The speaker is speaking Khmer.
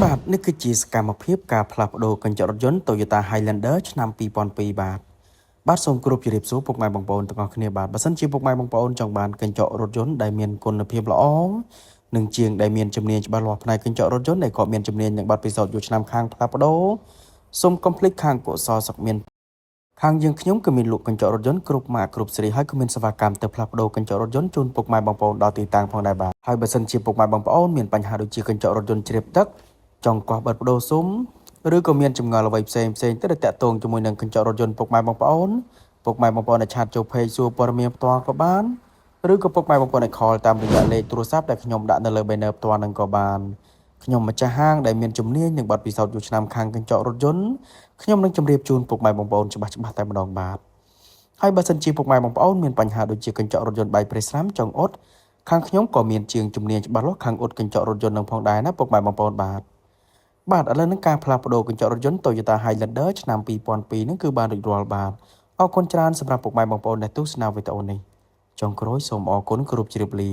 បាទនេះគឺជាសកម្មភាពការផ្លាស់ប្ដូរកញ្ចក់រថយន្ត Toyota Highlander ឆ្នាំ2002បាទសូមគោរពជម្រាបសួរពុកម៉ែបងប្អូនទាំងអស់គ្នាបាទបើសិនជាពុកម៉ែបងប្អូនចង់បានកញ្ចក់រថយន្តដែលមានគុណភាពល្អនិងជាងដែលមានជំនាញច្បាស់លាស់ផ្នែកកញ្ចក់រថយន្តដែលក៏មានជំនាញនិងបទពិសោធន៍យូរឆ្នាំខាងផ្លាស់ប្ដូរសូមកុំភ្លេចខាងកុសលសុខមានខាងយើងខ្ញុំក៏មានលក់កញ្ចក់រថយន្តគ្រប់ម៉ាកគ្រប់ស៊េរីហើយក៏មានសេវាកម្មទៅផ្លាស់ប្ដូរកញ្ចក់រថយន្តជូនពុកម៉ែបងប្អូនដល់ទីតាំងផងដែរបាទហើយបើសិនជាពុកម៉ែបងប្អូនមានបញ្ហាដូចជាកញ្ចក់រថយន្តជ្រាបទឹកចង់កោះបិទបដូរស៊ុំឬក៏មានចម្ងល់អ្វីផ្សេងទៅតាក់ទងជាមួយនឹងកញ្ចក់រថយន្តពុកម៉ែបងប្អូនអាចឆាតចូល page សួរព័ត៌មានផ្ទាល់ក៏បានឬក៏ពុកម៉ែបងប្អូនអាច call តាមរយៈលេខទូរស័ព្ទដែលខ្ញុំដាក់នៅលើ banner ផ្ទាល់នឹងក៏បានខ្ញុំម្ចាស់ហាងដែលមានជំនាញនិងបទពិសោធន៍យូរឆ្នាំខាងកញ្ចក់រថយន្តខ្ញុំនឹងជម្រាបជូនពុកម៉ែបងប្អូនច្បាស់តែម្ដងបាទហើយបើសិនជាពុកម៉ែបងប្អូនមានបញ្ហាដូចជាកញ្ចក់រថយន្តបែកប្រេស្រាំចង់អ៊ុតខាងខ្ញុំក៏មានជាងជំនាញច្បាស់លាស់ខាងអ៊ុតកញ្ចក់រថយន្តនឹងផងដែរណាពុកម៉ែបងប្អូនបាទឥឡូវនឹងការផ្លាស់ប្ដូរកញ្ចក់រថយន្ត Toyota Highlander ឆ្នាំ2002នឹងគឺបានរួចរាល់បាទអរគុណច្រើនសម្រាប់ពុកម៉ែបងប្អូនដែលទស្សនាវីដេអូនេះចុងក្រោយសូមអរគុណគ្រប់ជ្រាបលា